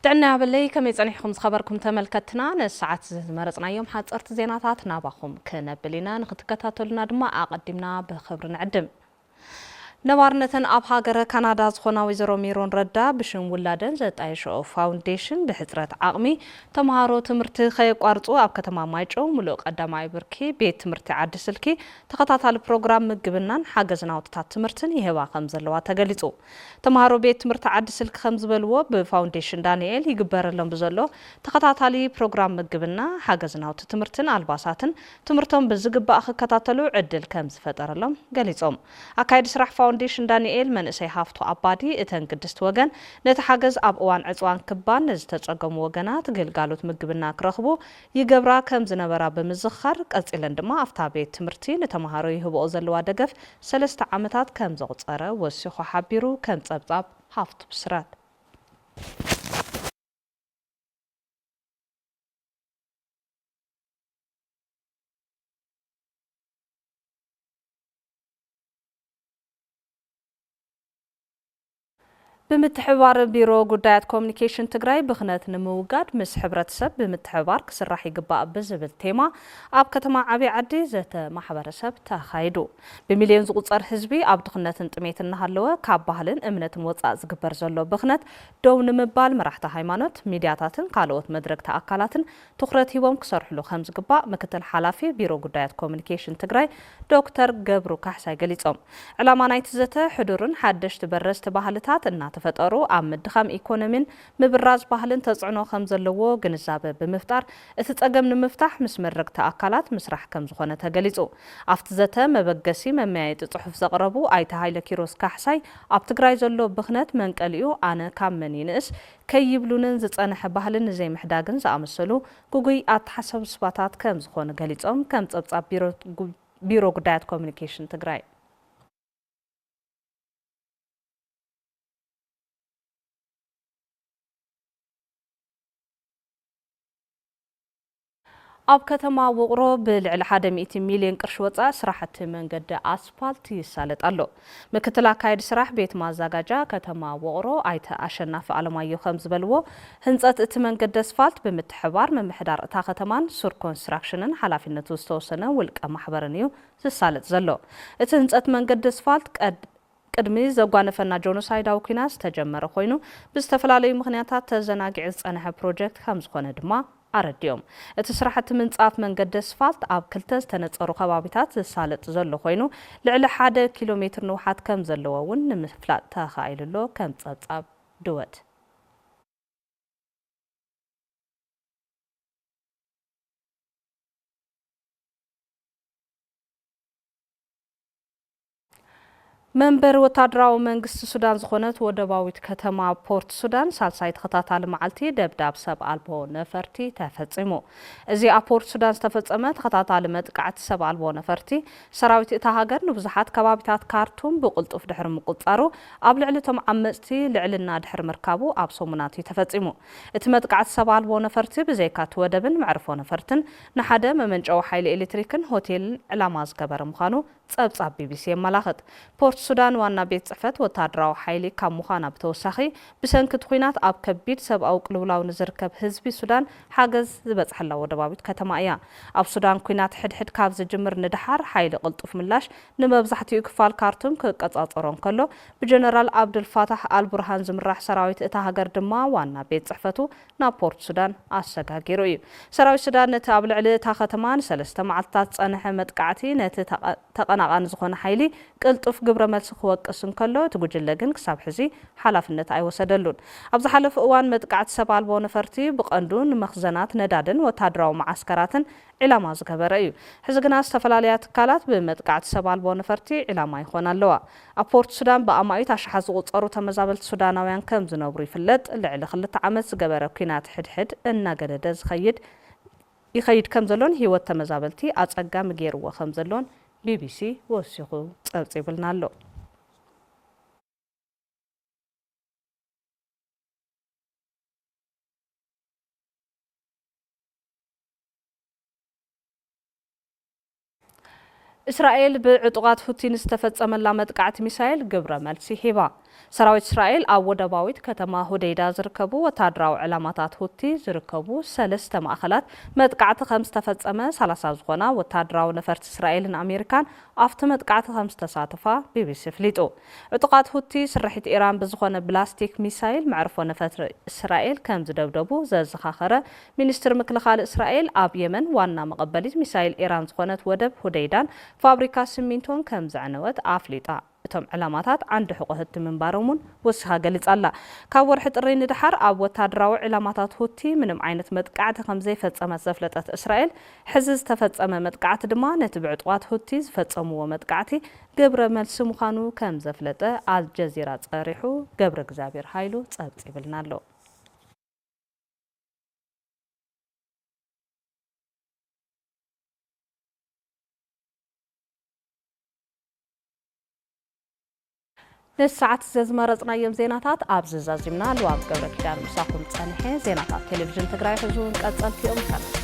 دعنا باللي كم يصنحكم خبركم تملكتنا الساعات مرصنا يوم حصرت زيناتات ناباخم كنبلينا نختكتاتلنا دما اقدمنا بخبر نعدم نوارنتن اب هاجر كندا زخونا ويزرو ميرون ردا بشن ولادن زطايشو فاونديشن بحصرت عقمي تمهارو تمرت خيقارصو اب كتما مايچو ملو قداماي بركي بيت تمرت عاد سلكي تخطاتال بروجرام مغبنان حاجزنا وتات تمرتن يهوا خمزلوا تغليصو تمهارو بيت تمرت عاد سلك خمزبلو بفاونديشن دانيال يغبرلن بزلو تخطاتالي بروجرام مغبنا حاجزنا وتات تمرتن الباساتن تمرتهم بزغبا خكتاتلو عدل كمز فطرلهم غليصوم اكايد سراح فاونديشن دانيال منسي هافتو ابادي اتن قدست وغن نتحاجز اب اوان عصوان كبان زتصقم وغنات غلغالوت مغبنا كرخبو يغبرا كم زنبرا بمزخر قصيلن دما افتا بيت تمرتي نتمهارو يهبو زلوا دغف 3 عامታት كم زغصره وسخو حبيرو كم صبصاب هافتو بسرات بمتحوار بيرو قدايات كوميونيكيشن تقراي بخنات نموقاد مس حبرت سب بمتحوار كسراح يقباء بزبل تيما اب كتما عبي عدي زيت محبر سب تخايدو بمليون زغصار حزبي اب دخنات انتميت النهالوة كابهالن امنت موصاء زقبر زلو بخنات دو نمبال مرحتا هايمانوت ميدياتاتن قالوت مدرك تأكالاتن تخرتي وم كسرحلو خمز قباء مكتل حلافي بيرو قدايات كوميونيكيشن تقراي دكتور قبرو كحساي قليصوم علما نايت زيت حدورن حدش تبرز تباهلتات النات تفطروا عم دخام ايكونومين مبراز ባህልን ተጽዕኖ ከም ዘለዎ ግንዛበ ብምፍጣር እቲ ጸገም ንምፍታሕ ምስ መድረክ ተኣካላት ምስራሕ ከም ዝኾነ ተገሊጹ ኣብቲ ዘተ መበገሲ መመያየጢ ጽሑፍ ዘቕረቡ ኣይተ ሃይለ ኪሮስ ካሕሳይ ኣብ ትግራይ ዘሎ ብኽነት መንቀሊኡ ኣነ ካብ መን ይንእስ ከይብሉንን ዝጸንሐ ባህልን ዘይምሕዳግን ዝኣመሰሉ ጉጉይ ኣተሓሳብ ስባታት ከም ዝኾነ ገሊጾም ከም ጸብጻብ ቢሮ ጉዳያት ኮሚኒኬሽን ትግራይ اب كتما وقرو بالعل 100 مليون قرش وصا سراحت منجد اسفالت يسالط الله مكتلا كايد سراح بيت مازاجاجا كتما وقرو ايت اشناف علمايو خمس بلو هنصت ات منجد اسفالت بمتحوار ممحدار اتا كتمان سور كونستراكشنن حلافينتو استوسنه ولق محبرنيو تسالط زلو ات هنصت منجد اسفالت قدمي زغوانفنا جونوسايداو كيناس تجمر خوينو بستفلالي مخنياتات تزناقع صنح بروجكت خمس خونه دما አረዲዮም እቲ ስራሕቲ ምንጻፍ መንገዲ አስፋልት ኣብ ክልተ ዝተነጸሩ ከባቢታት ዝሳለጥ ዘሎ ኮይኑ ልዕሊ 1 ኪሎ ሜትር ንውሓት ከም ዘለዎ እውን ንምፍላጥ ተኻኢሉሎ ከም ጸብጻብ ድወት منبر وتادراو منግስት ሱዳን ዝኾነት ወደባዊት ከተማ ፖርት ሱዳን ሳልሳይ ተኸታታሊ መዓልቲ ደብዳብ ሰብ አልቦ ነፈርቲ ተፈጽሞ እዚ ኣብ ፖርት ሱዳን ዝተፈጸመ ተኸታታሊ መጥቃዕቲ ሰብ አልቦ ነፈርቲ ሰራዊት እታ ሃገር ንብዙሓት ከባቢታት ካርቱም ብቁልጡፍ ድሕሪ ምቁጻሩ ኣብ ልዕሊቶም ዓመጽቲ ልዕልና ድሕሪ ምርካቡ ኣብ ሰሙናት ተፈጽሞ እቲ መጥቃዕቲ ሰብ አልቦ ነፈርቲ ብዘይካት ወደብን መዕርፎ ነፈርትን ንሓደ መመንጨዊ ሓይሊ ኤሌክትሪክን ሆቴልን ዕላማ ዝገበረ ምዃኑ ጸብጻብ ቢቢሲ የመላኽት ፖርት ሱዳን ዋና ቤት ጽሕፈት ወታደራዊ ሓይሊ ካብ ምዃና ብተወሳኺ ብሰንኪት ኩናት ኣብ ከቢድ ሰብኣዊ ቅልውላው ንዝርከብ ህዝቢ ሱዳን ሓገዝ ዝበጽሐላ ወደባዊት ከተማ እያ ኣብ ሱዳን ኩናት ሕድሕድ ካብ ዝጅምር ንድሓር ሓይሊ ቅልጡፍ ምላሽ ንመብዛሕትኡ ክፋል ካርቱም ክቀጻጸሮን ከሎ ብጀነራል አብዱልፋታህ አልቡርሃን ዝምራሕ ሰራዊት እታ ሃገር ድማ ዋና ቤት ጽሕፈቱ ናብ ፖርት ሱዳን ኣሰጋጊሩ እዩ ሰራዊት ሱዳን ነቲ ኣብ ልዕሊ እታ ከተማ ንሰለስተ መዓልትታት ጸንሐ መጥቃዕቲ ነቲ ተቐናቃኒ ዝኾነ ሓይሊ ቅልጡፍ ግብረ መልሲ ክወቅስን ከሎ ትጉጅለ ግን ክሳብ ሕዚ ሓላፍነት ኣይወሰደሉን ኣብ ዝሓለፈ እዋን መጥቃዕቲ ሰብ አልቦ ነፈርቲ ብቐንዱ ንመኽዘናት ነዳድን ወታደራዊ ማዓስከራትን ዕላማ ዝገበረ እዩ ሕዚ ግና ዝተፈላለያ ትካላት ብመጥቃዕቲ ሰብ አልቦ ነፈርቲ ዕላማ ይኾና ኣለዋ ኣብ ፖርት ሱዳን ብኣማኢት ኣሽሓት ዝቑፀሩ ተመዛበልቲ ሱዳናውያን ከም ዝነብሩ ይፍለጥ ልዕሊ 2 ዓመት ዝገበረ ኩናት ሕድሕድ እናገደደ ይኸይድ ከም ዘሎን ህይወት ተመዛበልቲ ኣጸጋሚ ገይርዎ ከም ዘሎን ቢቢሲ ወሲኹ ጸብጺብልና ኣሎ እስራኤል ብዕጡቃት ሁቲ ዝተፈጸመላ መጥቃዕቲ ሚሳኤል ግብረ መልሲ ሂባ ሰራዊት እስራኤል ኣብ ወደባዊት ከተማ ሁዴይዳ ዝርከቡ ወታደራዊ ዕላማታት ሁቲ ዝርከቡ ሰለስተ ማእኸላት መጥቃዕቲ ከም ዝተፈጸመ 30 ዝኾና ወታደራዊ ነፈርቲ እስራኤልን ኣሜሪካን ኣብቲ መጥቃዕቲ ከም ዝተሳተፋ ቢቢሲ ፍሊጡ ዕጡቃት ሁቲ ስርሒት ኢራን ብዝኾነ ብላስቲክ ሚሳኤል መዕርፎ ነፈርቲ እስራኤል ከም ዝደብደቡ ዘዘኻኸረ ሚኒስትር ምክልኻል እስራኤል ኣብ የመን ዋና መቐበሊት ሚሳኤል ኢራን ዝኾነት ወደብ ሁዴይዳን ፋብሪካ ሲሚንቶን ከም ዘዕነወት ኣፍሊጣ እቶም ዕላማታት ዓንዲ ሕቆ ህቲ ምንባሮምን ወሲኻ ገሊጻላ ካብ ወርሒ ጥሪ ንድሓር ኣብ ወታደራዊ ዕላማታት ሁቲ ምንም ዓይነት መጥቃዕቲ ከም ዘይፈጸመት ዘፍለጠት እስራኤል ሕዚ ዝተፈጸመ መጥቃዕቲ ድማ ነቲ ብዕጡቃት ሁቲ ዝፈጸምዎ መጥቃዕቲ ግብረ መልሲ ምዃኑ ከም ዘፍለጠ አልጀዚራ ጸሪሑ ገብረ እግዚአብሔር ኃይሉ ጸብጺብልና ኣሎ لساعات زمرزنا يوم زيناتات أبز زازمنا لواب قبل كدار مساكم تصنيحي زيناتات تلفزيون تقرأي حزون قد صلت يوم سنة